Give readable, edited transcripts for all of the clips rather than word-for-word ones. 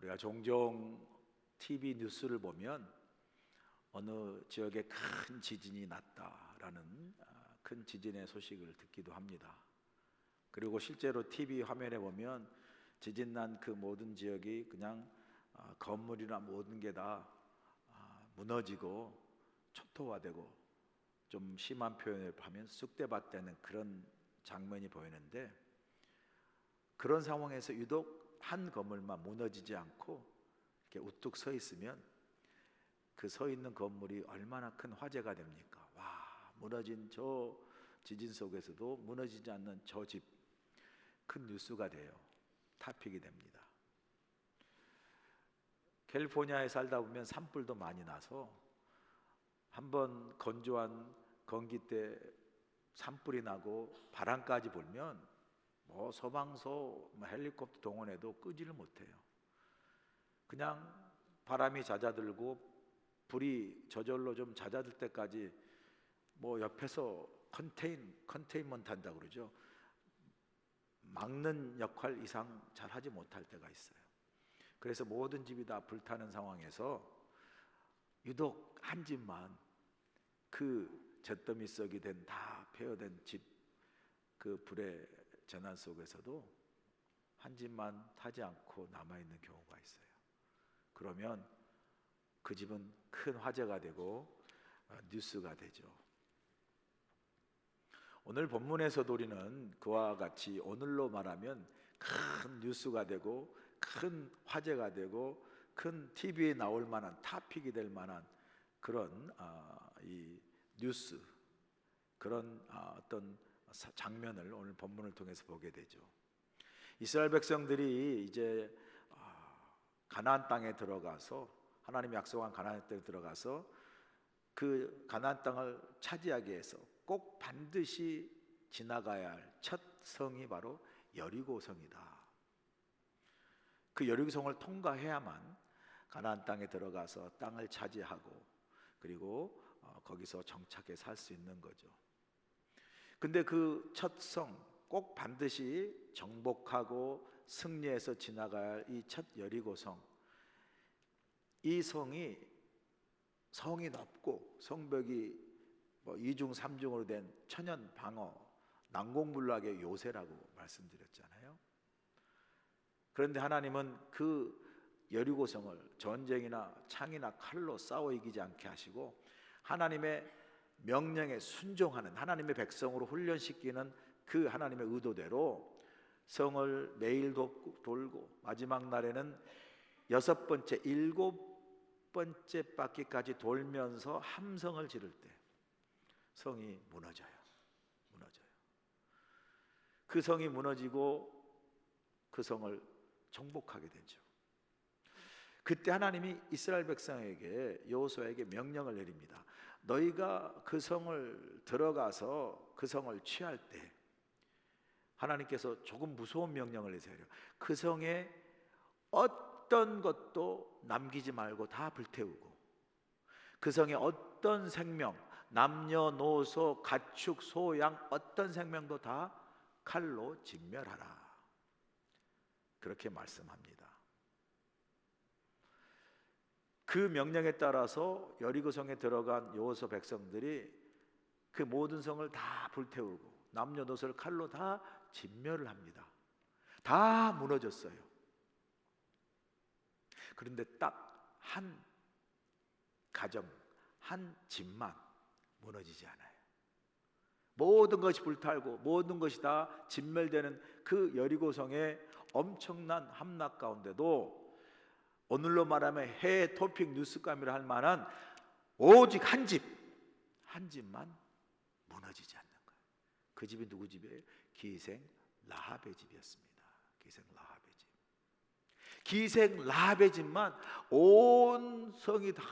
우리가 종종 TV 뉴스를 보면 어느 지역에 큰 지진이 났다라는 큰 지진의 소식을 듣기도 합니다. 그리고 실제로 TV 화면에 보면 지진 난 그 모든 지역이 그냥 건물이나 모든 게 다 무너지고 초토화되고, 좀 심한 표현을 하면 쑥대밭되는 그런 장면이 보이는데, 그런 상황에서 유독 한 건물만 무너지지 않고 이렇게 우뚝 서 있으면 그 서 있는 건물이 얼마나 큰 화제가 됩니까? 와, 무너진 저 지진 속에서도 무너지지 않는 저 집, 큰 뉴스가 돼요. 타픽이 됩니다. 캘리포니아에 살다 보면 산불도 많이 나서 한번 건조한 건기 때 산불이 나고 바람까지 불면 소방서, 헬리콥터 동원해도 끄지를 못해요. 그냥 바람이 잦아들고 불이 저절로 좀 잦아들 때까지 옆에서 컨테인먼트 한다고 그러죠. 막는 역할 이상 잘 하지 못할 때가 있어요. 그래서 모든 집이 다 불타는 상황에서 유독 한 집만, 그 잿더미 썩이 된 다 폐허된 집, 그 불의 재난 속에서도 한 집만 타지 않고 남아있는 경우가 있어요. 그러면 그 집은 큰 화제가 되고 뉴스가 되죠. 오늘 본문에서도 우리는 그와 같이 오늘로 말하면 큰 뉴스가 되고 큰 화제가 되고 큰 TV에 나올 만한 타픽이 될 만한 그런 이 뉴스, 그런 어떤 장면을 오늘 본문을 통해서 보게 되죠. 이스라엘 백성들이 이제 가나안 땅에 들어가서, 하나님이 약속한 가나안 땅에 들어가서 그 가나안 땅을 차지하기 위해서 꼭 반드시 지나가야 할 첫 성이 바로 여리고 성이다. 그 여리고 성을 통과해야만 가나안 땅에 들어가서 땅을 차지하고 그리고 거기서 정착해 살 수 있는 거죠. 근데 그 첫 성, 꼭 반드시 정복하고 승리해서 지나가야 할 이 첫 여리고 성, 이 성이 높고 성벽이 이중 삼중으로 된 천연 방어 난공불락의 요새라고 말씀드렸잖아요. 그런데 하나님은 그 여리고성을 전쟁이나 창이나 칼로 싸워 이기지 않게 하시고 하나님의 명령에 순종하는 하나님의 백성으로 훈련시키는 그 하나님의 의도대로 성을 매일 돌고 마지막 날에는 일곱 번째 바퀴까지 돌면서 함성을 지를 때 성이 무너져요. 그 성이 무너지고 그 성을 정복하게 되죠. 그때 하나님이 이스라엘 백성에게, 여호수아에게 명령을 내립니다. 너희가 그 성을 들어가서 그 성을 취할 때 하나님께서 조금 무서운 명령을 내세요. 그 성에 어떤 것도 남기지 말고 다 불태우고, 그 성에 어떤 생명, 남녀노소, 가축, 소양, 어떤 생명도 다 칼로 진멸하라. 그렇게 말씀합니다. 그 명령에 따라서 여리고성에 들어간 여호수아 백성들이 그 모든 성을 다 불태우고 남녀노소를 칼로 다 진멸을 합니다. 다 무너졌어요. 그런데 딱 한 가정, 한 집만 무너지지 않아요. 모든 것이 불타고 모든 것이 다 진멸되는 그 여리고성의 엄청난 함락 가운데도 오늘로 말하면 해외 토픽 뉴스감이라 할 만한 오직 한 집만 무너지지 않는 거예요. 그 집이 누구 집이에요? 기생 라합의 집이었습니다. 기생 라합의 집만 온 성이 다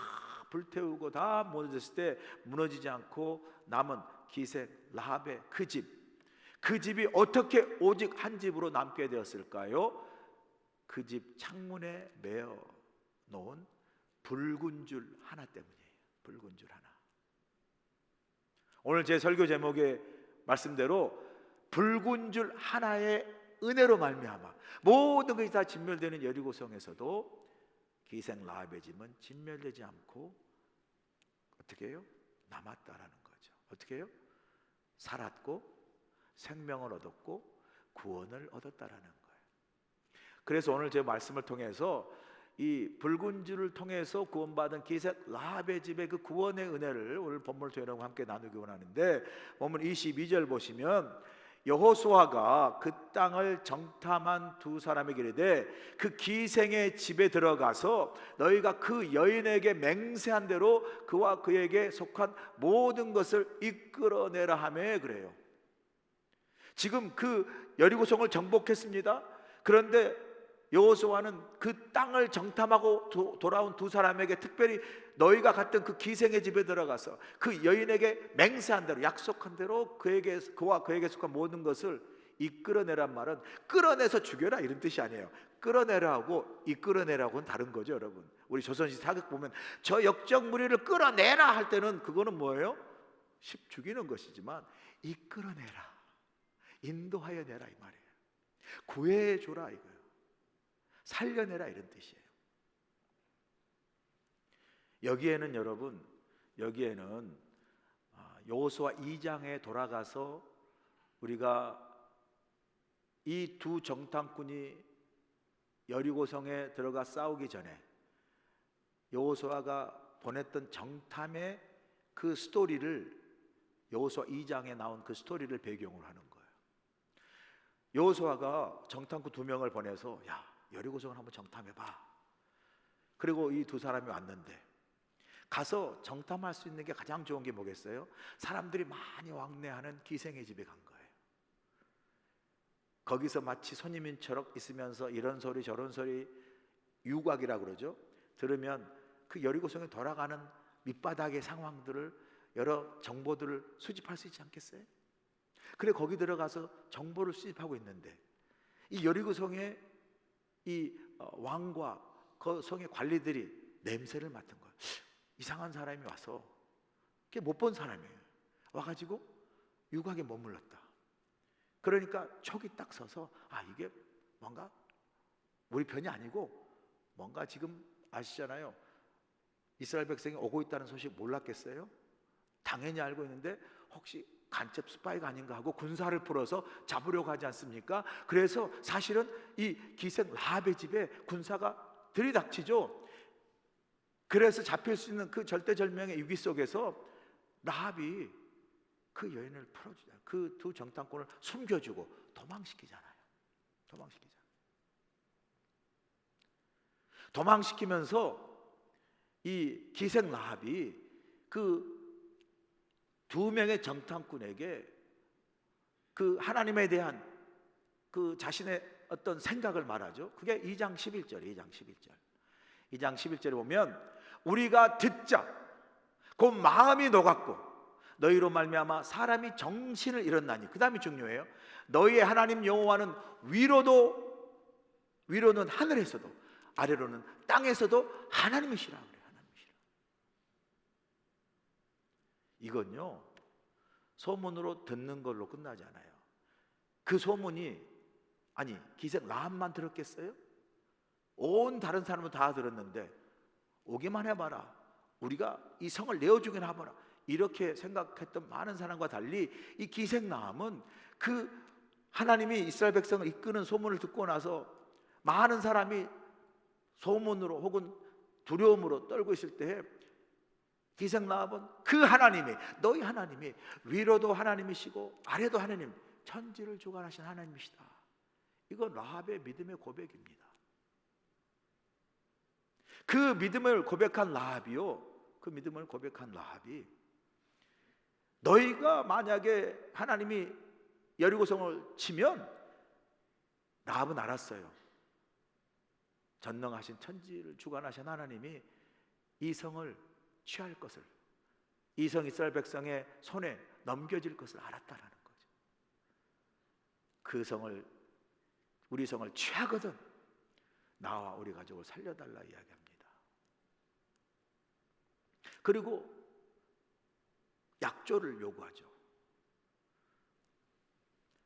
불태우고 다 무너졌을 때 무너지지 않고 남은 기생 라합의 그 집이 어떻게 오직 한 집으로 남게 되었을까요? 그 집 창문에 매어 놓은 붉은 줄 하나 때문이에요. 붉은 줄 하나. 오늘 제 설교 제목의 말씀대로 붉은 줄 하나의 은혜로 말미암아 모든 것이 다 진멸되는 여리고성에서도 기생 라합의 집은 진멸되지 않고 어떻게 해요? 남았다라는 거죠. 어떻게 해요? 살았고 생명을 얻었고 구원을 얻었다라는 거예요. 그래서 오늘 제 말씀을 통해서 이 붉은 줄을 통해서 구원받은 기생 라합의 집의 그 구원의 은혜를 오늘 본문을 통해 함께 나누기 원하는데, 본문 22절 보시면 여호수아가 그 땅을 정탐한 두 사람에게 이르되 그 기생의 집에 들어가서 너희가 그 여인에게 맹세한 대로 그와 그에게 속한 모든 것을 이끌어내라 하며 그래요. 지금 그 여리고성을 정복했습니다. 그런데 여호수아는 그 땅을 정탐하고 돌아온 두 사람에게 특별히 너희가 갔던 그 기생의 집에 들어가서 그 여인에게 맹세한 대로, 약속한 대로 그와 그에게 속한 모든 것을 이끌어내란 말은 끌어내서 죽여라 이런 뜻이 아니에요. 끌어내라하고 이끌어내라고는 다른 거죠, 여러분. 우리 조선시 사극 보면 저 역적 무리를 끌어내라 할 때는 그거는 뭐예요? 죽이는 것이지만 이끌어내라, 인도하여 내라 이 말이에요. 구해줘라 이거예요. 살려내라 이런 뜻이에요. 여기에는 여러분, 여기에는 여호수아 2장에 돌아가서 우리가 이 두 정탐꾼이 여리고성에 들어가 싸우기 전에 여호수아가 보냈던 정탐의 그 스토리를, 여호수아 2장에 나온 그 스토리를 배경으로 하는 거예요. 여호수아가 정탐꾼 2명을 보내서 야, 여리고성을 한번 정탐해봐. 그리고 이 두 사람이 왔는데 가서 정탐할 수 있는 게 가장 좋은 게 뭐겠어요? 사람들이 많이 왕래하는 기생의 집에 간 거예요. 거기서 마치 손님인처럼 있으면서 이런 소리 저런 소리, 유곽이라고 그러죠. 들으면 그 여리고성에 돌아가는 밑바닥의 상황들을, 여러 정보들을 수집할 수 있지 않겠어요? 그래 거기 들어가서 정보를 수집하고 있는데 이 여리고성의 이 왕과 그 성의 관리들이 냄새를 맡은 거예요. 이상한 사람이 와서, 못 본 사람이에요. 와가지고 유곽에 머물렀다. 그러니까 촉이 딱 서서 이게 뭔가 우리 편이 아니고 뭔가 지금 아시잖아요. 이스라엘 백성이 오고 있다는 소식 몰랐겠어요? 당연히 알고 있는데 혹시 간첩 스파이가 아닌가 하고 군사를 풀어서 잡으려고 하지 않습니까? 그래서 사실은 이 기생 라합의 집에 군사가 들이닥치죠. 그래서 잡힐 수 있는 그 절대절명의 위기 속에서 라합이 그 여인을 풀어주잖아요. 그 두 정탐꾼을 숨겨주고 도망시키잖아요. 도망시키면서 이 기생 라합이 그 두 명의 정탐꾼에게 그 하나님에 대한 그 자신의 어떤 생각을 말하죠. 그게 2장 11절. 2장 11절에 보면 우리가 듣자 곧 마음이 녹았고 너희로 말미암아 사람이 정신을 잃었나니, 그 다음이 중요해요. 너희의 하나님 여호와는 위로는 하늘에서도 아래로는 땅에서도 하나님이시라 그래요. 이건요 소문으로 듣는 걸로 끝나지 않아요. 그 소문이 기생 라합만 들었겠어요? 온 다른 사람은 다 들었는데 오기만 해봐라, 우리가 이 성을 내어주긴 하거라, 이렇게 생각했던 많은 사람과 달리 이 기생 라합은 그 하나님이 이스라엘 백성을 이끄는 소문을 듣고 나서 많은 사람이 소문으로 혹은 두려움으로 떨고 있을 때에 기생 라합은 그 하나님이, 너희 하나님이 위로도 하나님이시고 아래도 하나님, 천지를 주관하신 하나님이시다. 이건 라합의 믿음의 고백입니다. 그 믿음을 고백한 라합이 너희가 만약에 하나님이 여리고성을 치면, 라합은 알았어요. 전능하신 천지를 주관하신 하나님이 이 성을 취할 것을, 이 성 이스라엘 백성의 손에 넘겨질 것을 알았다라는 거죠. 그 성을, 우리 성을 취하거든 나와 우리 가족을 살려달라 이야기합니다. 그리고 약조를 요구하죠.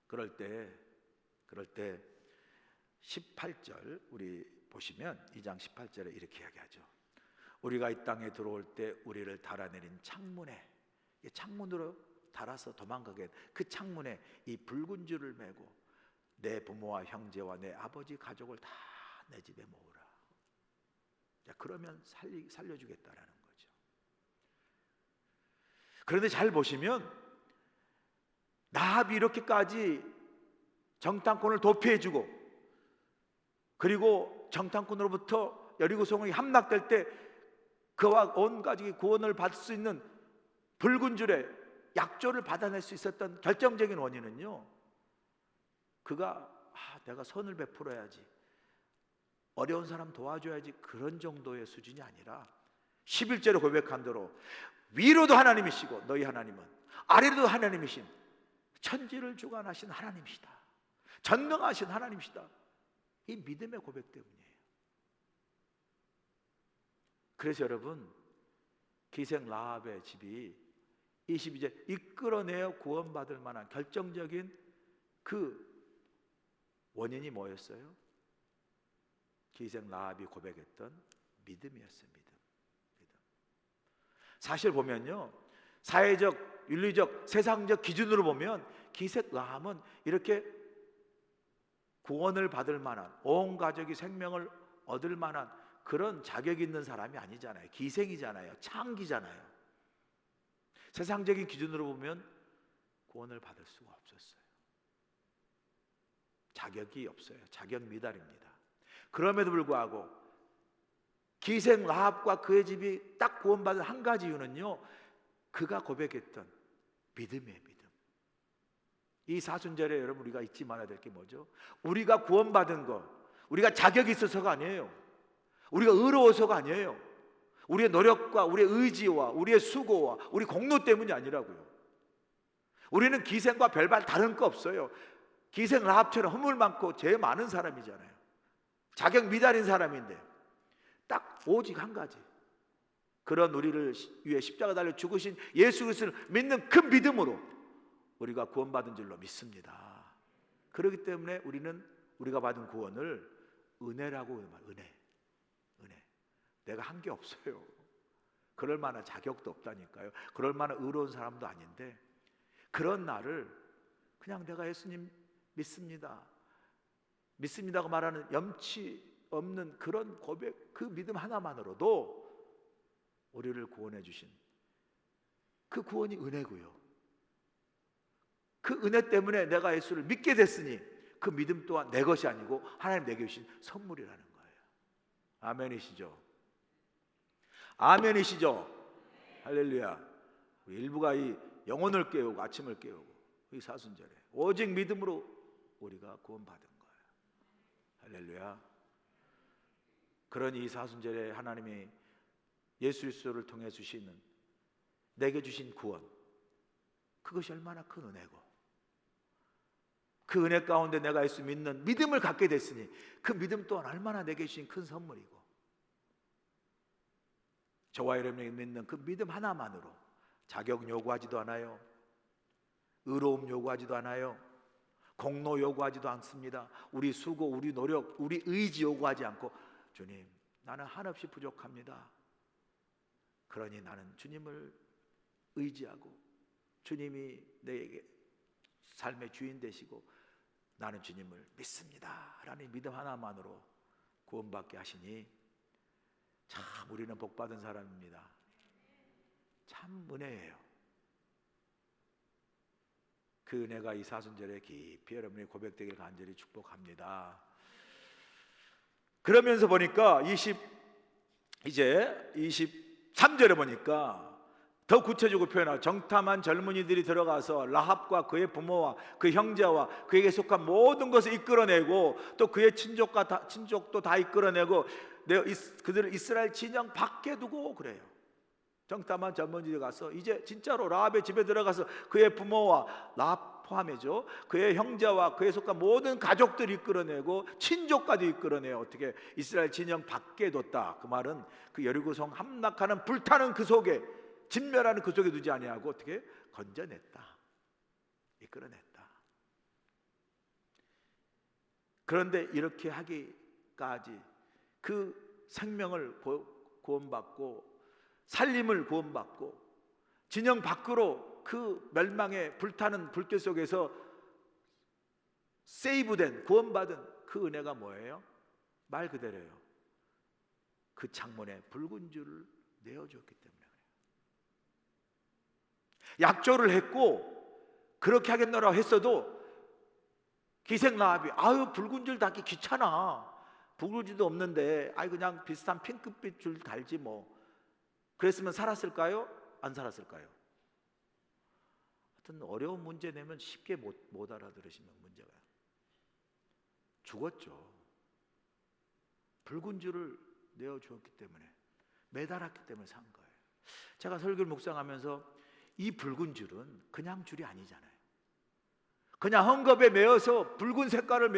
그럴 때 그럴 때 18절 우리 보시면 2장 18절에 이렇게 이야기하죠. 우리가 이 땅에 들어올 때 우리를 달아내린 창문에, 창문으로 달아서 도망가게 그 창문에 이 붉은 줄을 메고 내 부모와 형제와 내 아버지 가족을 다 내 집에 모으라. 자, 그러면 살려주겠다라는 거죠. 그런데 잘 보시면 라합이 이렇게까지 정탐꾼을 도피해주고, 그리고 정탐꾼으로부터 여리고성이 함락될 때 그와 온 가족이 구원을 받을 수 있는 붉은 줄에 약조를 받아낼 수 있었던 결정적인 원인은요, 그가 내가 선을 베풀어야지, 어려운 사람 도와줘야지, 그런 정도의 수준이 아니라 11절에 고백한 대로 위로도 하나님이시고 너희 하나님은 아래로도 하나님이신 천지를 주관하신 하나님이시다, 전능하신 하나님이시다. 이 믿음의 고백 때문이에요. 그래서 여러분, 기생 라합의 집이 22절 이끌어내어 구원받을 만한 결정적인 그 원인이 뭐였어요? 기생 라합이 고백했던 믿음이었어요. 믿음. 사실 보면요, 사회적, 윤리적, 세상적 기준으로 보면 기생 라합은 이렇게 구원을 받을 만한, 온 가족이 생명을 얻을 만한 그런 자격이 있는 사람이 아니잖아요. 기생이잖아요. 창기잖아요. 세상적인 기준으로 보면 구원을 받을 수가 없었어요. 자격이 없어요. 자격 미달입니다. 그럼에도 불구하고 기생 라합과 그의 집이 딱 구원받은 한 가지 이유는요, 그가 고백했던 믿음이에요. 믿음. 이 사순절에 여러분 우리가 잊지 말아야 될 게 뭐죠? 우리가 구원받은 것, 우리가 자격이 있어서가 아니에요. 우리가 의로워서가 아니에요. 우리의 노력과 우리의 의지와 우리의 수고와 우리 공로 때문이 아니라고요. 우리는 기생과 별반 다른 거 없어요. 기생 라합처럼 허물 많고 죄 많은 사람이잖아요. 자격 미달인 사람인데 딱 오직 한 가지, 그런 우리를 위해 십자가 달려 죽으신 예수 그리스도를 믿는 그 믿음으로 우리가 구원받은 줄로 믿습니다. 그렇기 때문에 우리는 우리가 받은 구원을 은혜라고 말해요. 은혜. 내가 한 게 없어요. 그럴 만한 자격도 없다니까요. 그럴 만한 의로운 사람도 아닌데, 그런 나를 그냥 내가 예수님 믿습니다고 말하는 염치 없는 그런 고백, 그 믿음 하나만으로도 우리를 구원해 주신 그 구원이 은혜고요. 그 은혜 때문에 내가 예수를 믿게 됐으니 그 믿음 또한 내 것이 아니고 하나님 내게 주신 선물이라는 거예요. 아멘이시죠? 아멘이시죠? 할렐루야. 일부가 이 영혼을 깨우고 아침을 깨우고 이 사순절에 오직 믿음으로 우리가 구원받은 거예요. 할렐루야. 그러니 이 사순절에 하나님이 예수 그리스도를 통해 주시는, 내게 주신 구원, 그것이 얼마나 큰 은혜고, 그 은혜 가운데 내가 예수 믿는 믿음을 갖게 됐으니 그 믿음 또한 얼마나 내게 주신 큰 선물이고, 저와 여러분이 믿는 그 믿음 하나만으로 자격 요구하지도 않아요. 의로움 요구하지도 않아요. 공로 요구하지도 않습니다. 우리 수고, 우리 노력, 우리 의지 요구하지 않고, 주님, 나는 한없이 부족합니다. 그러니 나는 주님을 의지하고 주님이 내게 삶의 주인 되시고 나는 주님을 믿습니다 라는 믿음 하나만으로 구원받게 하시니 참 우리는 복받은 사람입니다. 참 은혜예요. 그 은혜가 이 사순절에 깊이 여러분의 고백되길 간절히 축복합니다. 그러면서 보니까 이제 23절에 보니까 더 구체적으로 표현하고, 정탐한 젊은이들이 들어가서 라합과 그의 부모와 그 형제와 그에게 속한 모든 것을 이끌어내고 또 그의 친족도 다 이끌어내고 그들을 이스라엘 진영 밖에 두고 그래요. 정탐한 젊은이들이 가서 이제 진짜로 라합의 집에 들어가서 그의 부모와 라합 포함해죠, 그의 형제와 그에 속한 모든 가족들을 이끌어내고 친족까지 이끌어내요. 어떻게 이스라엘 진영 밖에 뒀다. 그 말은 그 여리고성 함락하는 불타는 그 속에, 진멸하는 그 속에 두지 아니하고 어떻게 건져냈다, 이끌어냈다. 그런데 이렇게 하기까지 그 생명을 구원받고 살림을 구원받고 진영 밖으로 그 멸망의 불타는 불길 속에서 세이브된 구원받은 그 은혜가 뭐예요? 말 그대로예요. 그 창문에 붉은 줄을 내어주었기 때문에 그래요. 약조를 했고 그렇게 하겠노라고 했어도 기생라합이 아유 붉은 줄 닫기 귀찮아, 붉은 줄도 없는데 아이 그냥 비슷한 핑크빛 줄 달지 뭐, 그랬으면 살았을까요? 안 살았을까요? 하여튼 어려운 문제 내면 쉽게 못 알아들으시면 문제가 죽었죠. 붉은 줄을 내어주었기 때문에, 매달았기 때문에 산 거예요. 제가 설교를 묵상하면서 이 붉은 줄은 그냥 줄이 아니잖아요. 그냥 헝겊에 메어서 붉은 색깔을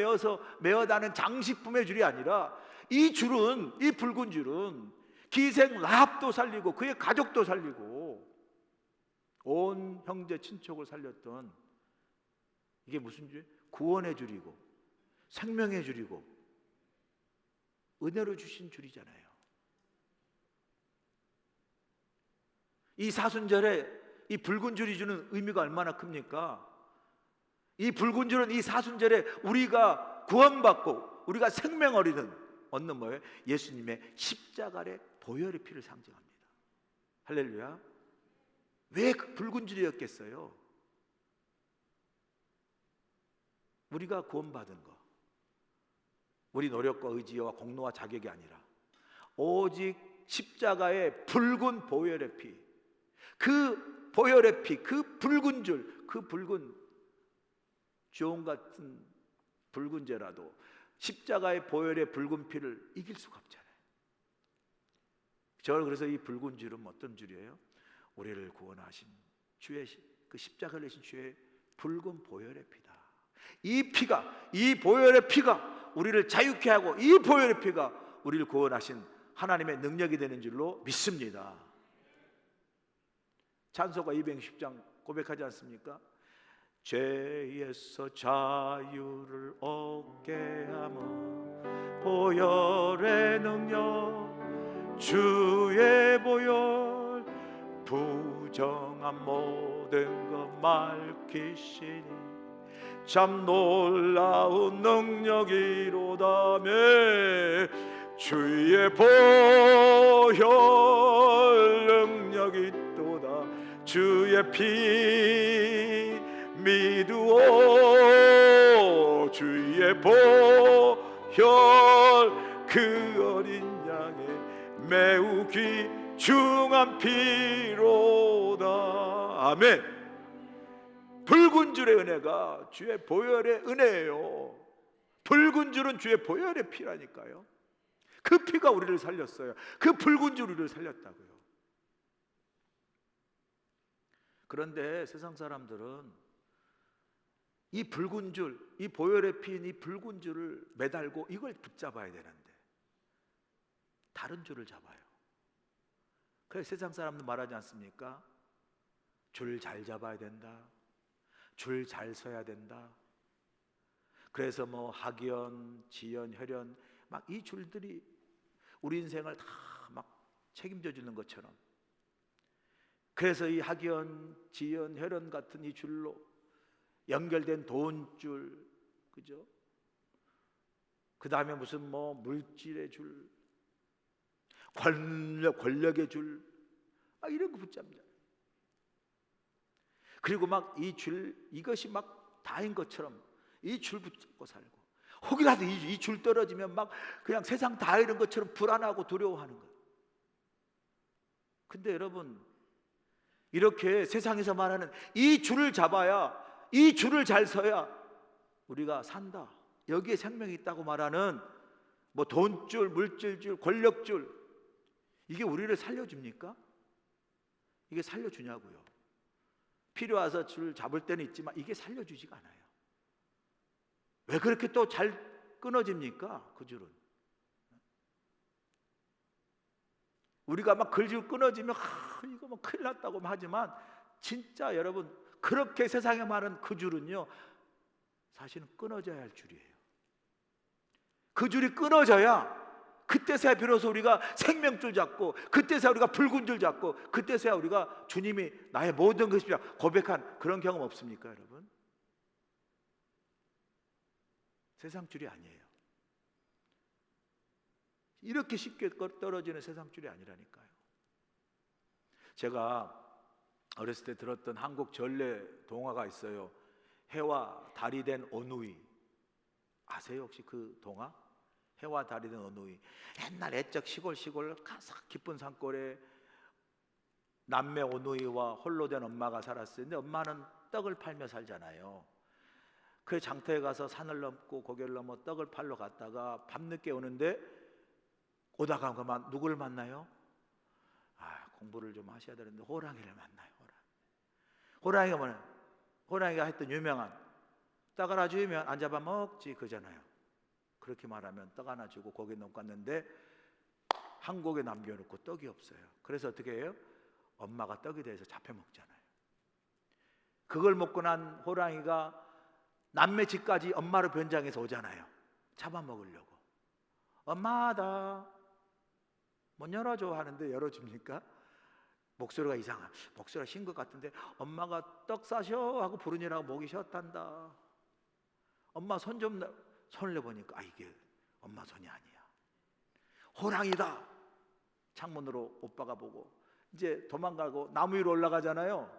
메어다는 장식품의 줄이 아니라 이 줄은, 이 붉은 줄은 기생 라합도 살리고 그의 가족도 살리고 온 형제 친척을 살렸던, 이게 무슨 줄이에요? 구원의 줄이고 생명의 줄이고 은혜로 주신 줄이잖아요. 이 사순절에 이 붉은 줄이 주는 의미가 얼마나 큽니까? 이 붉은 줄은 이 사순절에 우리가 구원받고 우리가 생명을 얻는 뭐예요? 예수님의 십자가의 보혈의 피를 상징합니다. 할렐루야. 왜 그 붉은 줄이었겠어요? 우리가 구원받은 거, 우리 노력과 의지와 공로와 자격이 아니라 오직 십자가의 붉은 보혈의 피, 그 보혈의 피, 그 붉은 줄, 그 붉은 주홍 같은 붉은 죄라도 십자가의 보혈의 붉은 피를 이길 수가 없잖아요. 저는 그래서 이 붉은 줄은 어떤 줄이에요? 우리를 구원하신 주의 그 십자가를 내신 주의 붉은 보혈의 피다. 이 피가, 이 보혈의 피가 우리를 자유케 하고 이 보혈의 피가 우리를 구원하신 하나님의 능력이 되는 줄로 믿습니다. 찬송가 260장 고백하지 않습니까? 죄에서 자유를 얻게 하며 보혈의 능력, 주의 보혈 부정한 모든 것 맑히시니 참 놀라운 능력이로다며 주의 보혈 능력이 또다 주의 피 믿으오 주의 보혈 그 어린 양의 매우 귀중한 피로다. 아멘. 붉은 줄의 은혜가 주의 보혈의 은혜예요. 붉은 줄은 주의 보혈의 피라니까요. 그 피가 우리를 살렸어요. 그 붉은 줄 우리를 살렸다고요. 그런데 세상 사람들은 이 붉은 줄, 이 보혈의 피인 이 붉은 줄을 매달고 이걸 붙잡아야 되는데 다른 줄을 잡아요. 그래서 세상 사람들 말하지 않습니까? 줄 잘 잡아야 된다, 줄 잘 서야 된다. 그래서 뭐 학연, 지연, 혈연 막 이 줄들이 우리 인생을 다 막 책임져 주는 것처럼, 그래서 이 학연, 지연, 혈연 같은 이 줄로 연결된 돈줄, 그죠? 그 다음에 무슨 뭐 물질의 줄, 권력의 줄, 막 이런 거 붙잡니다. 그리고 막 이 줄, 이것이 막 다인 것처럼 이 줄 붙잡고 살고, 혹이라도 이 줄 떨어지면 막 그냥 세상 다 이런 것처럼 불안하고 두려워하는 거예요. 근데 여러분, 이렇게 세상에서 말하는 이 줄을 잡아야, 이 줄을 잘 서야 우리가 산다, 여기에 생명이 있다고 말하는 뭐 돈줄, 물질줄, 권력줄, 이게 우리를 살려줍니까? 이게 살려주냐고요. 필요해서 줄 잡을 때는 있지만 이게 살려주지가 않아요. 왜 그렇게 또 잘 끊어집니까? 그 줄은. 우리가 막 그 줄 끊어지면 이거 뭐 큰일 났다고 하지만 진짜 여러분, 그렇게 세상에 말하는 그 줄은요 사실은 끊어져야 할 줄이에요. 그 줄이 끊어져야 그때서야 비로소 우리가 생명줄 잡고, 그때서야 우리가 붉은 줄 잡고, 그때서야 우리가 주님이 나의 모든 것이라 고백한 그런 경험 없습니까, 여러분? 세상 줄이 아니에요. 이렇게 쉽게 떨어지는 세상 줄이 아니라니까요. 제가 어렸을 때 들었던 한국 전래 동화가 있어요. 해와 달이 된 어누이. 아세요 혹시 그 동화? 해와 달이 된 어누이. 옛날 애적 시골 가삭 깊은 산골에 남매 어누이와 홀로 된 엄마가 살았어요. 근데 엄마는 떡을 팔며 살잖아요. 그 장터에 가서 산을 넘고 고개를 넘어 떡을 팔러 갔다가 밤늦게 오는데, 오다가 그만 누구를 만나요? 공부를 좀 하셔야 되는데 호랑이를 만나요. 호랑이가 뭐냐? 호랑이가 했던 유명한 떡 하나 주면 안 잡아먹지 그잖아요. 그렇게 말하면 떡 하나 주고 고개 넘고 갔는데 한 고개 남겨놓고 떡이 없어요. 그래서 어떻게 해요? 엄마가 떡이 돼서 잡혀 먹잖아요. 그걸 먹고 난 호랑이가 남매 집까지 엄마로 변장해서 오잖아요. 잡아먹으려고. 엄마다 문 열어줘 하는데 열어줍니까? 목소리가 이상한, 목소리가 쉰 것 같은데, 엄마가 떡 싸셔 하고 부르니라고 목이 쉬었단다. 엄마 손을 내보니까 이게 엄마 손이 아니야. 호랑이다. 창문으로 오빠가 보고 이제 도망가고 나무 위로 올라가잖아요.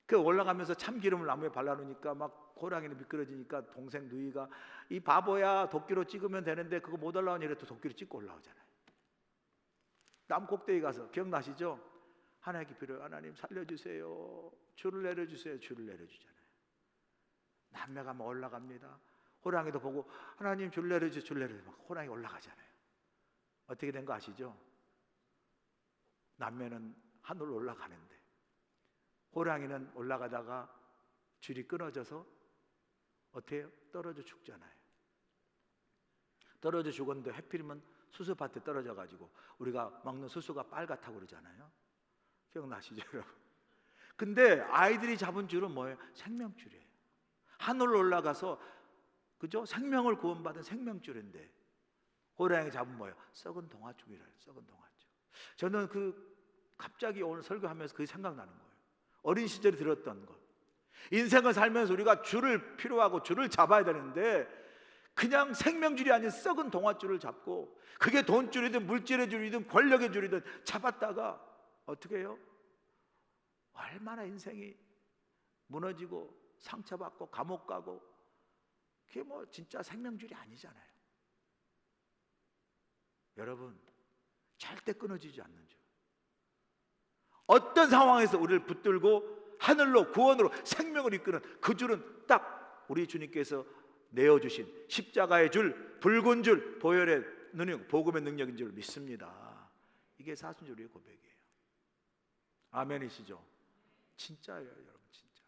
그 올라가면서 참기름을 나무에 발라놓으니까 막 호랑이는 미끄러지니까 동생 누이가 이 바보야, 도끼로 찍으면 되는데 그거 못 올라오니 이래 또 도끼로 찍고 올라오잖아요. 나무 꼭대기 가서, 기억나시죠? 하나님께 빌어요. 하나님 살려주세요. 줄을 내려주세요. 줄을 내려주잖아요. 남매가 막 올라갑니다. 호랑이도 보고 하나님 줄 내려주세요. 줄 내려주세요. 막 호랑이 올라가잖아요. 어떻게 된 거 아시죠? 남매는 하늘로 올라가는데 호랑이는 올라가다가 줄이 끊어져서 어떻게 해요? 떨어져 죽잖아요. 떨어져 죽었는데 하필이면 수수밭에 떨어져 가지고 우리가 먹는 수수가 빨갛다고 그러잖아요. 기억나시죠, 여러분? 근데 아이들이 잡은 줄은 뭐예요? 생명줄이에요. 하늘로 올라가서, 그죠? 생명을 구원받은 생명줄인데 호랑이 잡은 뭐예요? 썩은 동화줄이래요. 썩은 동화줄. 저는 갑자기 오늘 설교하면서 그게 생각나는 거예요. 어린 시절에 들었던 것. 인생을 살면서 우리가 줄을 필요하고 줄을 잡아야 되는데 그냥 생명줄이 아닌 썩은 동화줄을 잡고, 그게 돈줄이든 물질의 줄이든 권력의 줄이든 잡았다가 어떻게 해요? 얼마나 인생이 무너지고 상처받고 감옥 가고, 그게 뭐 진짜 생명줄이 아니잖아요. 여러분, 절대 끊어지지 않는 줄. 어떤 상황에서 우리를 붙들고 하늘로 구원으로 생명을 이끄는 그 줄은 딱 우리 주님께서 내어주신 십자가의 줄, 붉은 줄, 보혈의 능력, 복음의 능력인 줄 믿습니다. 이게 사순절의 고백이에요. 아멘이시죠? 진짜예요, 여러분, 진짜.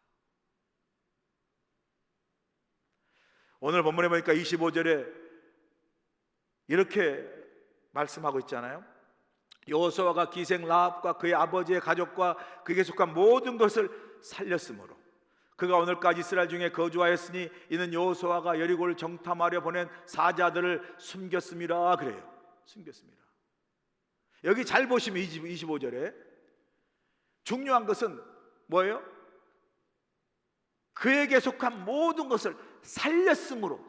오늘 본문에 보니까 25절에 이렇게 말씀하고 있잖아요. 여호수아가 기생 라합과 그의 아버지의 가족과 그에게 속한 모든 것을 살렸으므로 그가 오늘까지 이스라엘 중에 거주하였으니 이는 여호수아가 여리고를 정탐하려 보낸 사자들을 숨겼습니다. 그래요. 숨겼습니다. 여기 잘 보시면 25절에 중요한 것은 뭐예요? 그에게 속한 모든 것을 살렸으므로.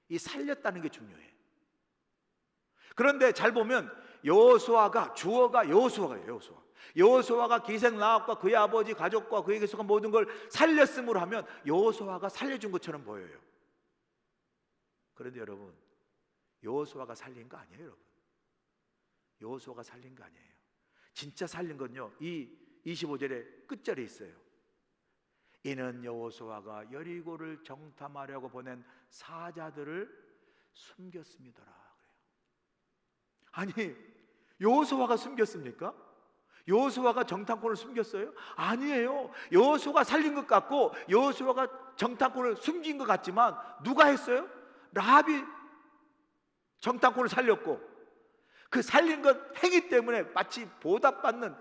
이 살렸다는 게 중요해요. 그런데 잘 보면 여호수아가, 주어가 여호수아예요. 여호수아가 기생 라합과 그의 아버지 가족과 그에게 속한 모든 걸 살렸음으로 하면 여호수아가 살려준 것처럼 보여요. 그런데 여러분, 여호수아가 살린 거 아니에요, 여러분. 여호수아가 살린 거 아니에요. 진짜 살린 건요, 이 25절의 끝절에 있어요. 이는 여호수아가 여리고를 정탐하려고 보낸 사자들을 숨겼습니다라. 아니, 여호수아가 숨겼습니까? 여호수아가 정탐꾼을 숨겼어요? 아니에요. 여호수아가 살린 것 같고 여호수아가 정탐꾼을 숨긴 것 같지만 누가 했어요? 라합이 정탐꾼을 살렸고, 그 살린 것 행위 때문에 마치 보답받는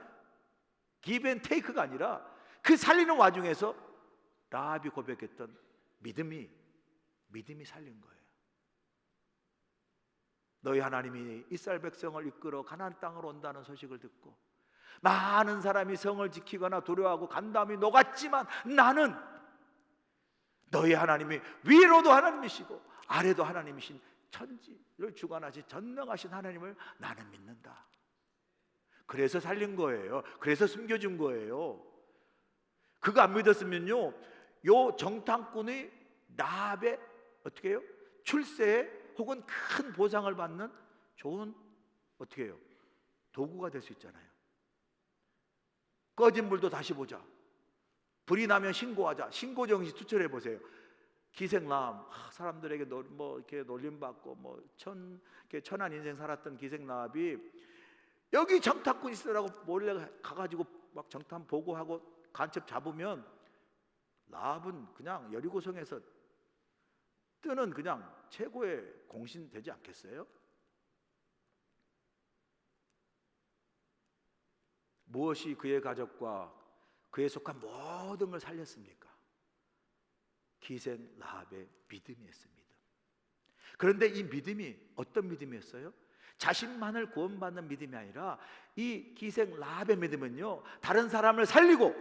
기브앤테이크가 아니라 그 살리는 와중에서 라합이 고백했던 믿음이 믿음이 살린 거예요. 너희 하나님이 이스라엘 백성을 이끌어 가나안 땅으로 온다는 소식을 듣고 많은 사람이 성을 지키거나 두려워하고 간담이 녹았지만 나는 너희 하나님이 위로도 하나님이시고 아래도 하나님이신 천지를 주관하신 전능하신 하나님을 나는 믿는다. 그래서 살린 거예요. 그래서 숨겨준 거예요. 그거 안 믿었으면요, 요 정탐꾼의 라합의 어떻게 해요? 출세에 혹은 큰 보상을 받는 좋은 어떻게 해요? 도구가 될 수 있잖아요. 꺼진 불도 다시 보자. 불이 나면 신고하자. 신고 정신 투철해 보세요. 기생람, 사람들에게 뭐 이렇게 놀림받고 뭐 천한 인생 살았던 기생람이 여기 정탐꾼 있으라고 몰래 가가지고 막 정탐 보고하고 간첩 잡으면 라합은 그냥 여리고성에서 뜨는 그냥 최고의 공신 되지 않겠어요? 무엇이 그의 가족과 그에 속한 모든 걸 살렸습니까? 기생 라합의 믿음이었습니다. 그런데 이 믿음이 어떤 믿음이었어요? 자신만을 구원받는 믿음이 아니라 이 기생 라합의 믿음은요, 다른 사람을 살리고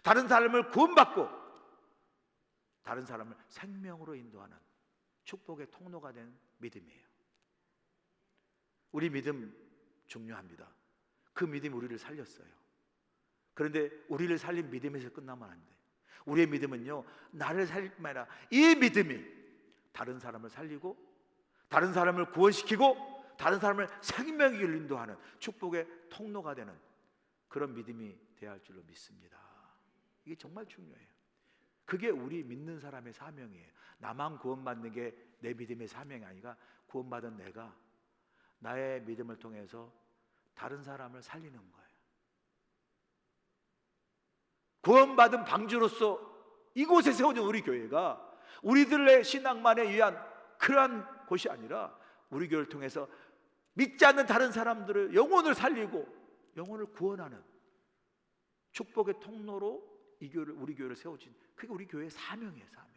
다른 사람을 구원받고 다른 사람을 생명으로 인도하는 축복의 통로가 된 믿음이에요. 우리 믿음 중요합니다. 그 믿음이 우리를 살렸어요. 그런데 우리를 살린 믿음에서 끝나면 안 돼. 우리의 믿음은요, 나를 살릴 뿐만 아니라 이 믿음이 다른 사람을 살리고 다른 사람을 구원시키고 다른 사람을 생명의 길로 인도하는 축복의 통로가 되는 그런 믿음이 되어야 할 줄로 믿습니다. 이게 정말 중요해요. 그게 우리 믿는 사람의 사명이에요. 나만 구원받는 게 내 믿음의 사명이 아니라 구원받은 내가 나의 믿음을 통해서 다른 사람을 살리는 거예요. 구원받은 방주로서 이곳에 세워진 우리 교회가 우리들의 신앙만에 위한 그러한 곳이 아니라 우리 교회를 통해서 믿지 않는 다른 사람들의 영혼을 살리고 영혼을 구원하는 축복의 통로로 이 교회를, 우리 교회를 세워진, 그게 우리 교회의 사명이에요. 사명.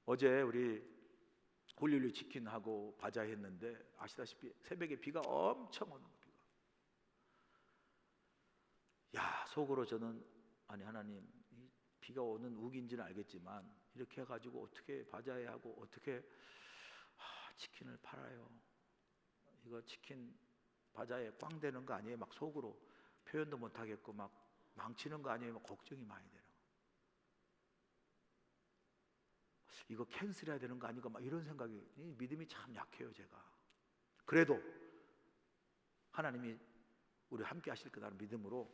어제 우리 홀릴리 치킨하고 바자 했는데 아시다시피 새벽에 비가 엄청 오는 거예요. 야, 속으로 저는 아니 하나님, 이 비가 오는 우기인지는 알겠지만 이렇게 해가지고 어떻게 바자회 하고 어떻게 치킨을 팔아요? 이거 치킨 바자회 꽝 되는 거 아니에요? 막 속으로 표현도 못하겠고 막 망치는 거 아니에요? 막 걱정이 많이 되는. 이거 캔슬해야 되는 거 아닌가 막 이런 생각이, 믿음이 참 약해요 제가. 그래도 하나님이 우리 함께 하실 거라는 믿음으로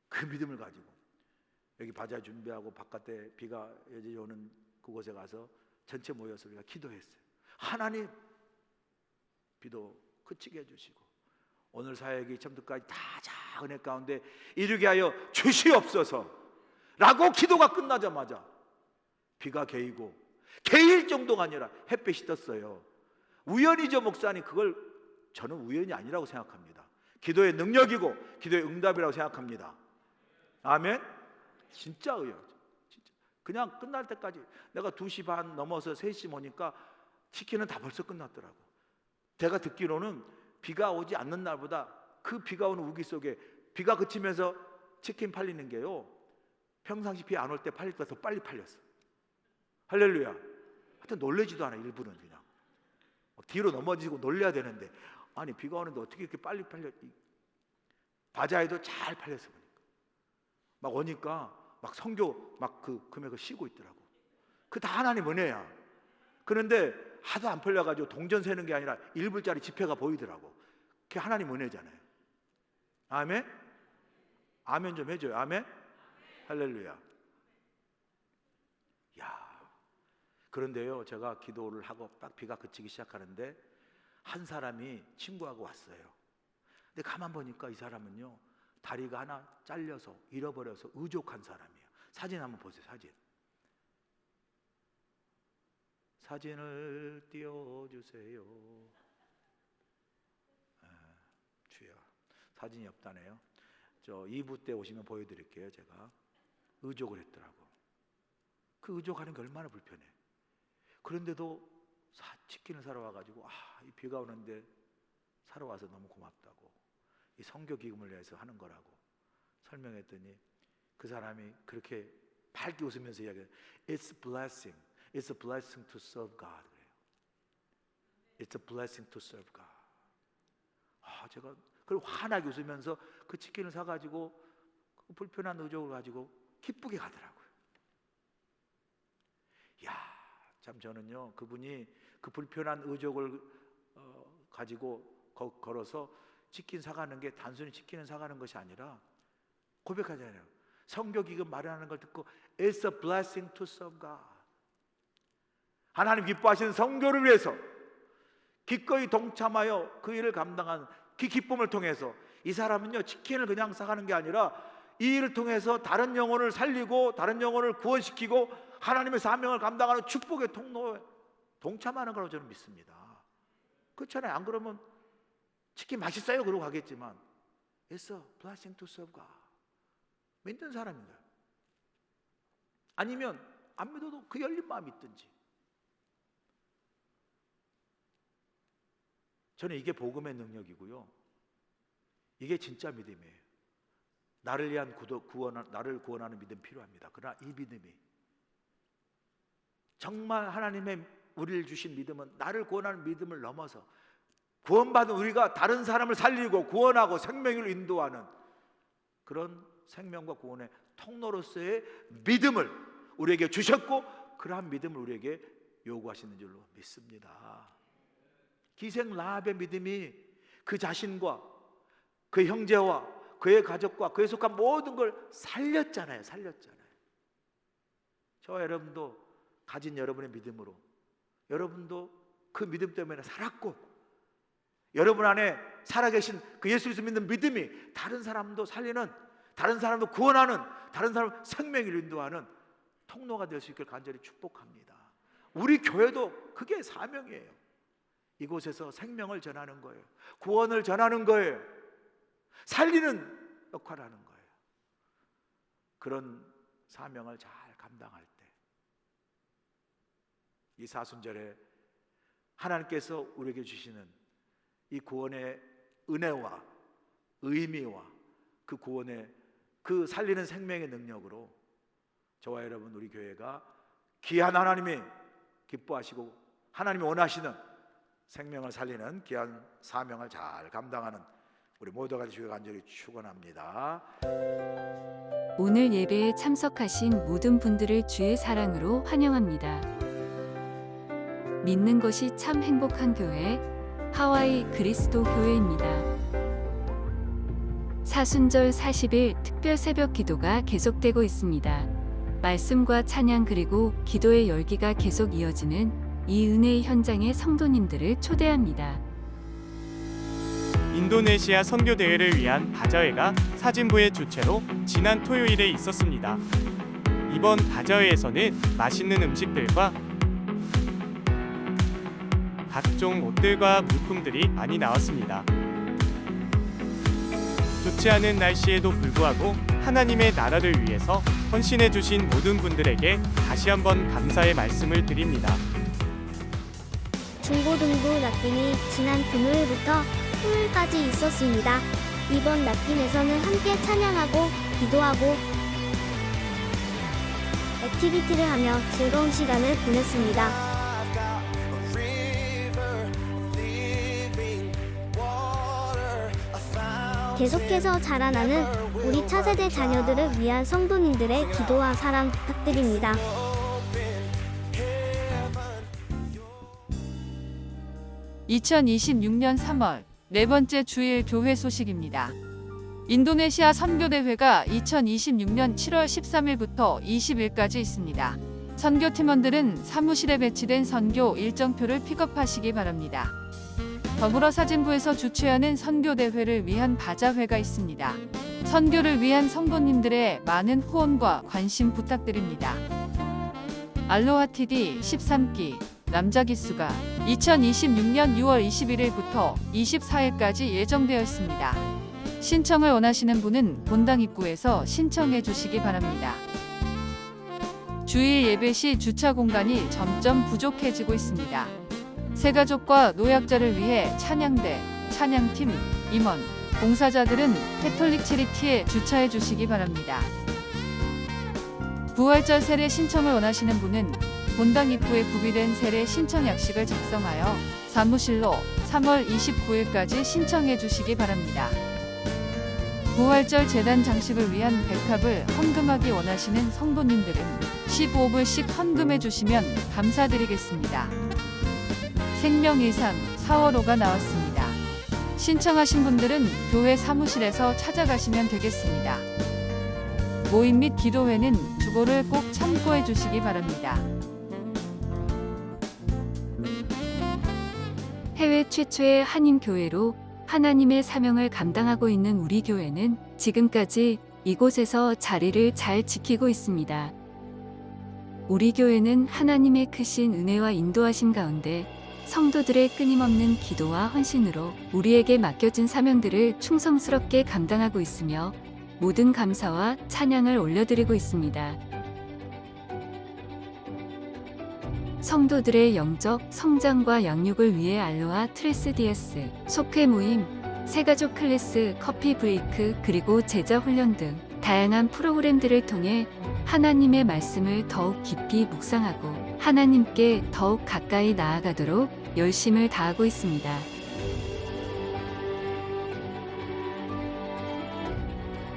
그 믿음을 가지고 여기 바자 준비하고 바깥에 비가 여전히 오는 그곳에 가서 전체 모여서 우리가 기도했어요. 하나님, 비도 그치게 해주시고 오늘 사역이 처음부터까지 다 은혜 가운데 이루게 하여 주시옵소서 라고 기도가 끝나자마자 비가 개이고, 개일 정도가 아니라 햇빛이 떴어요. 우연이죠 목사님? 그걸 저는 우연이 아니라고 생각합니다. 기도의 능력이고 기도의 응답이라고 생각합니다. 아멘? 진짜 의외죠. 진짜. 그냥 끝날 때까지 내가 2시 반 넘어서 3시 오니까 치킨은 다 벌써 끝났더라고. 제가 듣기로는 비가 오지 않는 날보다 그 비가 오는 우기 속에 비가 그치면서 치킨 팔리는 게요, 평상시 비 안 올 때 팔릴 때보다 더 빨리 팔렸어. 할렐루야. 하여튼 놀래지도 않아. 일부는 그냥 뒤로 넘어지고 놀래야 되는데, 아니 비가 오는데 어떻게 이렇게 빨리 팔려. 바자회도 잘 팔렸어. 막 오니까 막 선교 막 그 금액을 쉬고 있더라고. 그 다 하나님 은혜야. 그런데 하도 안 팔려가지고 동전 세는 게 아니라 1불짜리 지폐가 보이더라고. 그게 하나님 은혜잖아요. 아멘? 아멘 좀 해줘요. 아멘? 할렐루야. 야, 그런데요, 제가 기도를 하고 딱 비가 그치기 시작하는데 한 사람이 친구하고 왔어요. 근데 가만 보니까 이 사람은요, 다리가 하나 잘려서 잃어버려서 의족한 사람이에요. 사진 한번 보세요. 사진을 띄워주세요. 주여, 사진이 없다네요. 저 2부 때 오시면 보여드릴게요. 제가 의족을 했더라고. 그 의족하는 게 얼마나 불편해. 그런데도 치킨을 사러 와가지고 이 비가 오는데 사러 와서 너무 고맙다고, 이 선교 기금을 위해서 하는 거라고 설명했더니 그 사람이 그렇게 밝게 웃으면서 이야기해요. It's a blessing. It's a blessing to serve God. 그래요. It's a blessing to serve God. 제가 그걸 환하게 웃으면서 그 치킨을 사가지고 그 불편한 의족을 가지고 기쁘게 가더라고요. 참 저는요, 그분이 그 불편한 의족을 가지고 걸어서 치킨 사가는 게 단순히 치킨을 사가는 것이 아니라 고백하잖아요. 선교기금 마련하는 걸 듣고 It's a blessing to serve God. 하나님 기뻐하시는 선교를 위해서 기꺼이 동참하여 그 일을 감당한 그 기쁨을 통해서 이 사람은요, 치킨을 그냥 사가는 게 아니라 이 일을 통해서 다른 영혼을 살리고 다른 영혼을 구원시키고 하나님의 사명을 감당하는 축복의 통로에 동참하는 거라고 저는 믿습니다. 그렇잖아요. 안 그러면 치킨 맛있어요 그러고 가겠지만 It's a blessing to serve God. 믿는 사람인가요? 아니면 안 믿어도 그 열린 마음이 있든지. 저는 이게 복음의 능력이고요, 이게 진짜 믿음이에요. 나를 위한 나를 구원하는 믿음 필요합니다. 그러나 이 믿음이 정말 하나님의 우리를 주신 믿음은 나를 구원하는 믿음을 넘어서 구원받은 우리가 다른 사람을 살리고 구원하고 생명을 인도하는 그런 생명과 구원의 통로로서의 믿음을 우리에게 주셨고, 그러한 믿음을 우리에게 요구하시는 줄로 믿습니다. 기생 라합의 믿음이 그 자신과 그 형제와 그의 가족과 그에 속한 모든 걸 살렸잖아요. 저와 여러분도 가진 여러분의 믿음으로 여러분도 그 믿음 때문에 살았고, 여러분 안에 살아계신 그 예수 그리스도 믿는 믿음이 다른 사람도 살리는, 다른 사람도 구원하는, 다른 사람 생명을 인도하는 통로가 될 수 있길 간절히 축복합니다. 우리 교회도 그게 사명이에요. 이곳에서 생명을 전하는 거예요. 구원을 전하는 거예요. 살리는 역할을 하는 거예요. 그런 사명을 잘 감당할 때 이 사순절에 하나님께서 우리에게 주시는 이 구원의 은혜와 의미와 그 구원의 그 살리는 생명의 능력으로 저와 여러분, 우리 교회가 귀한 하나님이 기뻐하시고 하나님이 원하시는 생명을 살리는 귀한 사명을 잘 감당하는 우리 모두가 되시길 간절히 축원합니다. 오늘 예배에 참석하신 모든 분들을 주의 사랑으로 환영합니다. 믿는 것이 참 행복한 교회, 하와이 그리스도 교회입니다. 사순절 40일 특별 새벽 기도가 계속되고 있습니다. 말씀과 찬양 그리고 기도의 열기가 계속 이어지는 이 은혜의 현장에 성도님들을 초대합니다. 인도네시아 선교대회를 위한 다자회가 사진부의 주최로 지난 토요일에 있었습니다. 이번 다자회에서는 맛있는 음식들과 각종 옷들과 물품들이 많이 나왔습니다. 좋지 않은 날씨에도 불구하고 하나님의 나라를 위해서 헌신해 주신 모든 분들에게 다시 한번 감사의 말씀을 드립니다. 중고등부 납김이 지난 금요일부터 토요일까지 있었습니다. 이번 납김에서는 함께 찬양하고 기도하고 액티비티를 하며 즐거운 시간을 보냈습니다. 계속해서 자라나는 우리 차세대 자녀들을 위한 성도님들의 기도와 사랑 부탁드립니다. (2026년 3월) 네 번째 주일 교회 소식입니다. 인도네시아 선교대회가 2026년 7월 13일부터 20일까지 있습니다. 선교팀원들은 사무실에 배치된 선교 일정표를 픽업하시기 바랍니다. 더불어 사진부에서 주최하는 선교대회를 위한 바자회가 있습니다. 선교를 위한 성도님들의 많은 후원과 관심 부탁드립니다. 알로하 TD 13기 남자 기수가 2026년 6월 21일부터 24일까지 예정되어 있습니다. 신청을 원하시는 분은 본당 입구에서 신청해 주시기 바랍니다. 주일 예배 시 주차 공간이 점점 부족해지고 있습니다. 새가족과 노약자를 위해 찬양대, 찬양팀, 임원, 봉사자들은 캐톨릭 체리티에 주차해 주시기 바랍니다. 부활절 세례 신청을 원하시는 분은 본당 입구에 구비된 세례 신청 약식을 작성하여 사무실로 3월 29일까지 신청해 주시기 바랍니다. 부활절 재단 장식을 위한 백합을 헌금하기 원하시는 성도님들은 15불씩 헌금해 주시면 감사드리겠습니다. 생명의상 4월호가 나왔습니다. 신청하신 분들은 교회 사무실에서 찾아가시면 되겠습니다. 모임 및 기도회는 주보를 꼭 참고해 주시기 바랍니다. 해외 최초의 한인교회로 하나님의 사명을 감당하고 있는 우리 교회는 지금까지 이곳에서 자리를 잘 지키고 있습니다. 우리 교회는 하나님의 크신 은혜와 인도하심 가운데 성도들의 끊임없는 기도와 헌신으로 우리에게 맡겨진 사명들을 충성스럽게 감당하고 있으며 모든 감사와 찬양을 올려드리고 있습니다. 성도들의 영적 성장과 양육을 위해 알로하 트레스디에스, 속회 모임, 새가족 클래스, 커피 브레이크, 그리고 제자 훈련 등 다양한 프로그램들을 통해 하나님의 말씀을 더욱 깊이 묵상하고 하나님께 더욱 가까이 나아가도록 열심을 다하고 있습니다.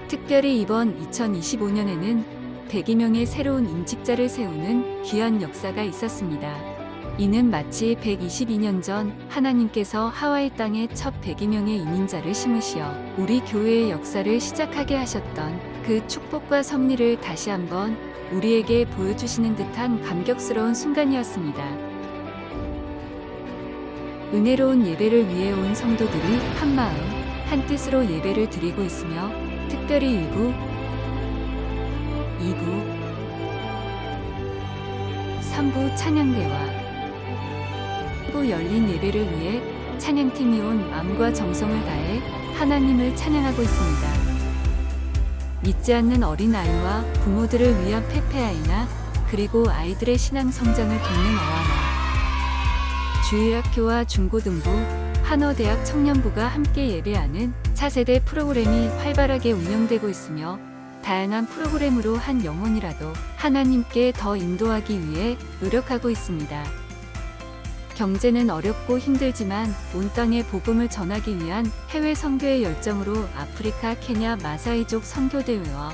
특별히 이번 2025년에는 100여 명의 새로운 임직자를 세우는 귀한 역사가 있었습니다. 이는 마치 122년 전 하나님께서 하와이 땅에 첫 100여 명의 이민자를 심으시어 우리 교회의 역사를 시작하게 하셨던 그 축복과 섭리를 다시 한번 우리에게 보여주시는 듯한 감격스러운 순간이었습니다. 은혜로운 예배를 위해 온 성도들이 한마음, 한뜻으로 예배를 드리고 있으며 특별히 1부, 2부, 3부 찬양대와 4부 열린 예배를 위해 찬양팀이 온 마음과 정성을 다해 하나님을 찬양하고 있습니다. 믿지 않는 어린아이와 부모들을 위한 페페아이나 그리고 아이들의 신앙 성장을 돕는 어하나 주일학교와 중고등부, 한어대학 청년부가 함께 예배하는 차세대 프로그램이 활발하게 운영되고 있으며 다양한 프로그램으로 한 영혼이라도 하나님께 더 인도하기 위해 노력하고 있습니다. 경제는 어렵고 힘들지만 온 땅에 복음을 전하기 위한 해외 선교의 열정으로 아프리카, 케냐, 마사이족 선교대회와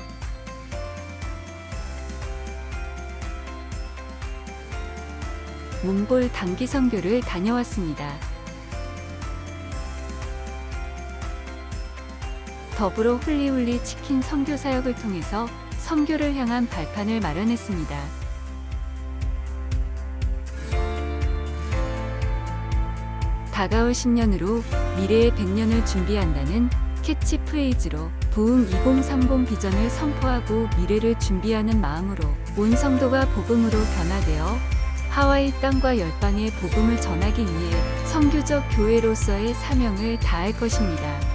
몽골 단기 선교를 다녀왔습니다. 더불어 훌리훌리 치킨 선교 사역을 통해서 선교를 향한 발판을 마련했습니다. 다가올 10년으로 미래의 100년을 준비한다는 캐치프레이즈로 부흥 2030 비전을 선포하고 미래를 준비하는 마음으로 온 성도가 복음으로 변화되어 하와이 땅과 열방에 복음을 전하기 위해 선교적 교회로서의 사명을 다할 것입니다.